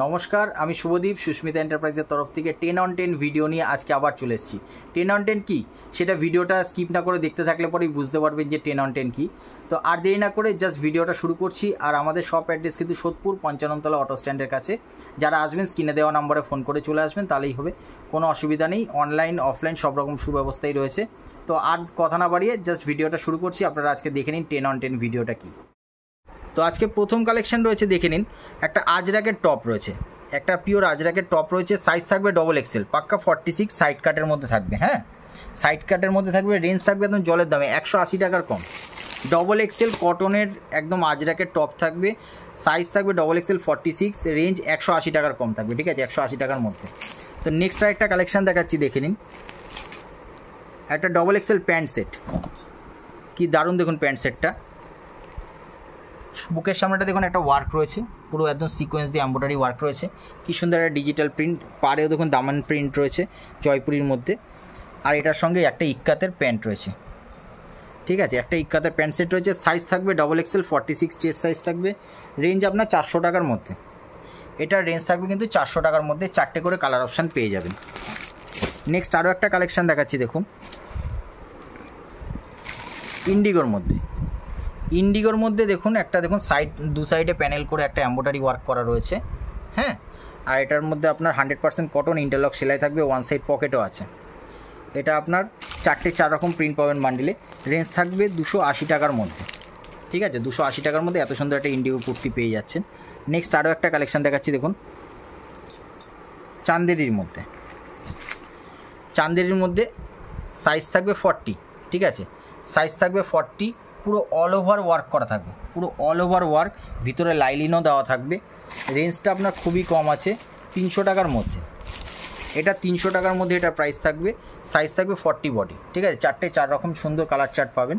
নমস্কার, আমি শুভদীপ সুস্মিতা এন্টারপ্রাইজের তরফ থেকে 10 on 10 ভিডিও নিয়ে আজকে আবার চলে এসেছি। 10 on 10 কি সেটা ভিডিওটা স্কিপ না করে দেখতে থাকলে পরেই বুঝতে পারবেন যে 10 on 10 কি। তো আর দেরি না করে জাস্ট ভিডিওটা শুরু করছি। আর আমাদের শপ অ্যাড্রেস কিন্তু সোদপুর 55তলা অটো স্ট্যান্ডের কাছে। যারা আসবেন স্ক্রিনে দেওয়া নাম্বারে ফোন করে চলে আসবেন, তাহলেই হবে, কোনো অসুবিধা নেই। অনলাইন অফলাইন সব রকম সুব্যবস্থাই রয়েছে। তো আর কথা না বাড়িয়ে জাস্ট ভিডিওটা শুরু করছি। আপনারা আজকে দেখে নিন 10 on 10 ভিডিওটা কি। তো আজকে প্রথম কালেকশন রয়েছে, দেখে নিন। একটা আজরাকের টপ রয়েছে, একটা পিওর আজরাকের টপ রয়েছে। সাইজ থাকবে ডবল এক্সেল, পাক্কা 46, সাইড কাটের মধ্যে থাকবে। হ্যাঁ, সাইড কাটের মধ্যে থাকবে। রেঞ্জ থাকবে একদম জলের দামে 180 টাকার কম। ডবল এক্সেল কটনের একদম আজরাকের টপ থাকবে। সাইজ থাকবে ডবল এক্সেল 46, রেঞ্জ 180 টাকার কম থাকবে। ঠিক আছে, 180 টাকার মধ্যে। তো নেক্সট একটা কালেকশন দেখাচ্ছি, দেখে নিন। একটা ডবল এক্সেল প্যান্ট সেট, কি দারুণ দেখুন প্যান্ট সেটটা। বুকের সামনেটা দেখুন একটা ওয়ার্ক রয়েছে, পুরো একদম সিকোয়েন্স দিয়ে এমব্রয়ডারি ওয়ার্ক রয়েছে। কি সুন্দর একটা ডিজিটাল প্রিন্ট, পাড়েও দেখুন দামান প্রিন্ট রয়েছে জয়পুরির মধ্যে। আর এটার সঙ্গে একটা ইক্কাতের প্যান্ট রয়েছে। ঠিক আছে, একটা ইক্কাতের প্যান্ট সেট রয়েছে। সাইজ থাকবে ডবল এক্সেল 46, চেস্ট সাইজ থাকবে। রেঞ্জ আপনার 400 টাকার মধ্যে। এটার রেঞ্জ থাকবে কিন্তু 400 টাকার মধ্যে। 4টে করে কালার অপশান পেয়ে যাবেন। নেক্সট আরও একটা কালেকশান দেখাচ্ছি, দেখুন। ইন্ডিগোর মধ্যে, ইন্ডিগোর মধ্যে দেখুন একটা, দেখুন সাইড, দু সাইডে প্যানেল করে একটা এমব্রয়ডারি ওয়ার্ক করা রয়েছে। হ্যাঁ, আর এটার মধ্যে আপনার 100% কটন ইন্টারলক সেলাই থাকবে। ওয়ান সাইড পকেটও আছে। এটা আপনার 4 রকম প্রিন্ট পাবেন বান্ডিলে। রেঞ্জ থাকবে 280 টাকার মধ্যে। ঠিক আছে, 280 টাকার মধ্যে এত সুন্দর একটা ইন্ডিগো কুর্তি পেয়ে যাচ্ছেন। নেক্সট আরও একটা কালেকশান দেখাচ্ছি, দেখুন। চান্দেরির মধ্যে, চান্দেরির মধ্যে সাইজ থাকবে 40। ঠিক আছে, সাইজ থাকবে 40, পুরো অল ওভার ওয়ার্ক করা থাকবে, পুরো অল ওভার ওয়ার্ক, ভিতরে লাইলিনও দেওয়া থাকবে। রেঞ্জটা আপনার খুবই কম আছে, 300 টাকার মধ্যে। এটা 300 টাকার মধ্যে এটা প্রাইস থাকবে। সাইজ থাকবে 40 বডি। ঠিক আছে, 4 রকম সুন্দর কালার চার্ট পাবেন।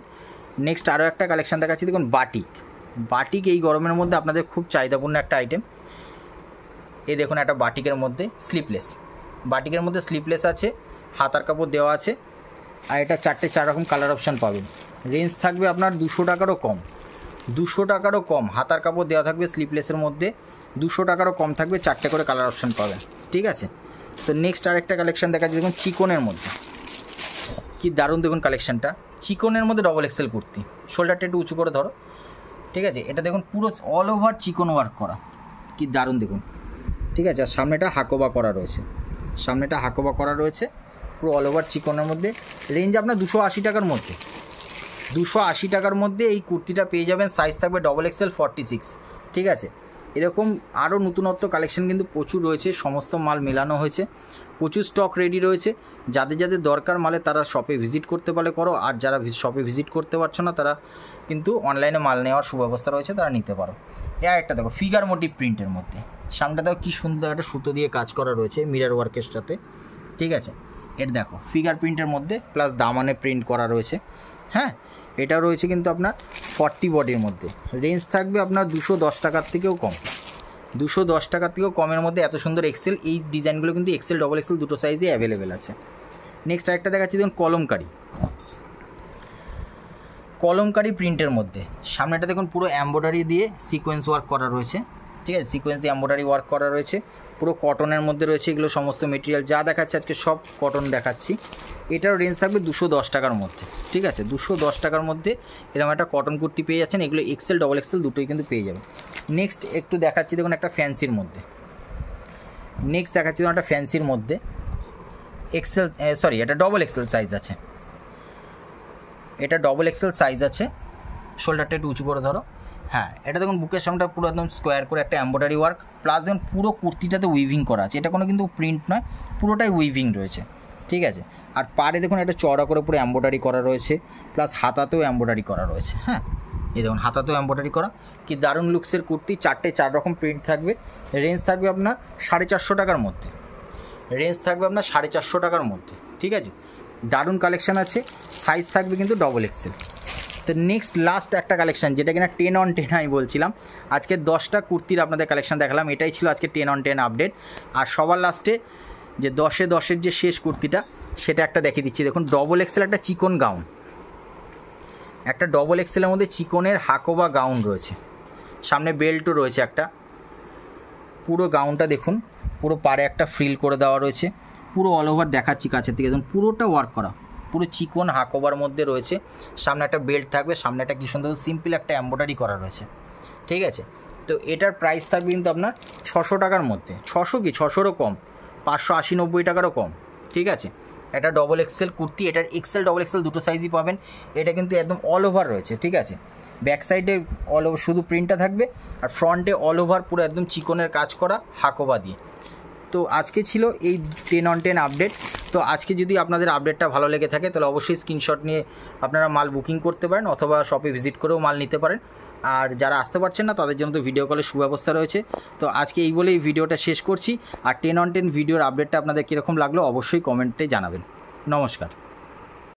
নেক্সট আরও একটা কালেকশান দেখাচ্ছি, দেখুন। বাটিক, বাটিক এই গরমের মধ্যে আপনাদের খুব চাহিদাপূর্ণ একটা আইটেম। এই দেখুন একটা বাটিকের মধ্যে স্লিপলেস, বাটিকের মধ্যে স্লিপলেস আছে, হাতার কাপড় দেওয়া আছে। আর এটা 4 রকম কালার অপশান পাবেন। রেঞ্জ থাকবে আপনার 200 টাকারও কম, 200 টাকারও কম। হাতার কাপড় দেওয়া থাকবে স্লিপলেসের মধ্যে, 200 টাকারও কম থাকবে। 4টে করে কালার অপশান পাবেন। ঠিক আছে, তো নেক্সট আরেকটা কালেকশান দেখাচ্ছি, দেখুন। চিকনের মধ্যে, কি দারুণ দেখুন কালেকশানটা। চিকনের মধ্যে ডবল এক্সেল কুর্তি, শোল্ডারটা একটু উঁচু করে ধরো। ঠিক আছে, এটা দেখুন পুরো অল ওভার চিকন ওয়ার্ক করা, কি দারুণ দেখুন। ঠিক আছে, আর সামনেটা হাকোবা করা রয়েছে, সামনেটা হাকোবা করা রয়েছে, পুরো অল ওভার চিকনের মধ্যে। রেঞ্জ আপনার 280 টাকার মধ্যে, 280 টাকার মধ্যে এই কুর্তিটা পেয়ে যাবেন। সাইজ থাকবে ডবল এক্সেল 46। ঠিক আছে, এরকম আরও নতুনত্ব কালেকশন কিন্তু প্রচুর রয়েছে। সমস্ত মাল মেলানো হয়েছে, প্রচুর স্টক রেডি রয়েছে। যাদের যাদের দরকার মালে তারা শপে ভিজিট করতে পারলে করো, আর যারা শপে ভিজিট করতে পারছো না তারা কিন্তু অনলাইনে মাল নেওয়ার সুব্যবস্থা রয়েছে, তারা নিতে পারো। একটা দেখো ফিগার মোটিভ প্রিন্টের মধ্যে, সামনে দেখো কী সুন্দর একটা সুতো দিয়ে কাজ করা রয়েছে মিরর ওয়ার্কের সাথে। ঠিক আছে, এটা দেখো ফিগার প্রিন্টের মধ্যে প্লাস দামানে প্রিন্ট করা রয়েছে। হ্যাঁ, এটা রয়েছে কিন্তু আপনার 40 বডির মধ্যে। রেঞ্জ থাকবে আপনার 210 টাকার থেকেও কম, 210 টাকার থেকেও কমের মধ্যে এত সুন্দর এক্সেল। এই ডিজাইনগুলো কিন্তু এক্সেল ডবল এক্সেল দুটো সাইজে অ্যাভেলেবেল আছে। নেক্সট আরেকটা দেখাচ্ছি, দেখুন। কলমকারি, কলমকারি প্রিন্টের মধ্যে সামনেটা দেখুন পুরো এমব্রয়ডারি দিয়ে সিকোয়েন্স ওয়ার্ক করা রয়েছে। ঠিক আছে, সিকোয়েন্স দিয়ে এমব্রয়ডারি ওয়ার্ক করা রয়েছে, পুরো কটনের মধ্যে রয়েছে। এগুলো সমস্ত মেটেরিয়াল যা দেখাচ্ছে আজকে সব কটন দেখাচ্ছি। এটার রেঞ্জ থাকবে 210 টাকার মধ্যে। ঠিক আছে, 210 টাকার মধ্যে এরকম একটা কটন কুর্তি পেয়ে যাচ্ছেন। এগুলো এক্সেল ডবল এক্সেল দুটোই কিন্তু পেয়ে যাবেন। নেক্সট একটু দেখাচ্ছি, দেখুন একটা ফ্যান্সির মধ্যে। নেক্সট দেখাচ্ছি দেখুন একটা ফ্যান্সির মধ্যে এক্সেল, সরি এটা ডবল এক্সেল সাইজ আছে, এটা ডবল এক্সেল সাইজ আছে। শোল্ডারটা একটু উঁচু করে ধরো। হ্যাঁ, এটা দেখুন বুকের সামনেটা পুরো একদম স্কোয়ার করে একটা এমব্রয়ডারি ওয়ার্ক, প্লাস দেখুন পুরো কুর্তিটাতে উইভিং করা আছে। এটা কোনো কিন্তু প্রিন্ট নয়, পুরোটাই উইভিং রয়েছে। ঠিক আছে, আর পাড়ে দেখুন একটা চড়া করে পুরো এমব্রয়ডারি করা রয়েছে, প্লাস হাতাতেও এমব্রয়ডারি করা রয়েছে। হ্যাঁ, এই দেখুন হাতাতেও এমব্রয়ডারি করা, কি দারুণ লুকসের কুর্তি। 4 রকম প্রিন্ট থাকবে। রেঞ্জ থাকবে আপনার 450 টাকার মধ্যে, রেঞ্জ থাকবে আপনার 450 টাকার মধ্যে। ঠিক আছে, দারুণ কালেকশান আছে। সাইজ থাকবে কিন্তু ডবল এক্সেল। তো নেক্সট লাস্ট একটা কালেকশান, যেটা কিনা 10 on 10 আমি বলছিলাম। আজকে 10টা কুর্তির আপনাদের কালেকশান দেখালাম, এটাই ছিল আজকে 10 on 10 আপডেট। আর সবার লাস্টে যে 10-এর যে শেষ কুর্তিটা, সেটা একটা দেখিয়ে দিচ্ছি। দেখুন ডবল এক্সেল একটা চিকন গাউন, একটা ডবল এক্সেলের মধ্যে চিকনের হাকোবা গাউন রয়েছে, সামনে বেল্টও রয়েছে একটা। পুরো গাউনটা দেখুন, পুরো পাড়ে একটা ফ্রিল করে দেওয়া রয়েছে, পুরো অল ওভার দেখাচ্ছি কাছের থেকে, দেখুন পুরোটা ওয়ার্ক করা, পুরো চিকন হাকোবার মধ্যে রয়েছে। সামনে একটা বেল্ট থাকবে, সামনে একটা কি সুন্দর সিম্পল একটা এমব্রয়ডারি করা রয়েছে, ঠিক আছে। তো এটার প্রাইস থাকবে কিন্তু আপনার 600 টাকার মধ্যে, 600 কি 600রও কম, 580-90 টাকারও কম, ঠিক আছে। এটা ডবল এক্সেল কুর্তি, এটার এক্সেল ডবল এক্সেল দুটো সাইজই পাবেন। এটা কিন্তু একদম অল ওভার রয়েছে, ঠিক আছে। ব্যাক সাইডে অল ওভার শুধু প্রিন্টটা থাকবে, আর ফ্রন্টে অল ওভার পুরো একদম চিকনের কাজ করা হাকোবা দিয়ে। তো আজকে ছিল এই 10 on 10 আপডেট। তো আজকে যদি আপনাদের আপডেটটা ভালো লেগে থাকে তাহলে অবশ্যই স্ক্রিনশট নিয়ে আপনারা মাল বুকিং করতে পারেন, অথবা শপে ভিজিট করেও মাল নিতে পারেন। আর যারা আসতে পারছেন না তাদের জন্য তো ভিডিও কলের সুব্যবস্থা রয়েছে। তো আজকে এই বলেই ভিডিওটা শেষ করছি। আর 10 on 10 ভিডিওর আপডেটটা আপনাদের কীরকম লাগলো অবশ্যই কমেন্টে জানাবেন। নমস্কার।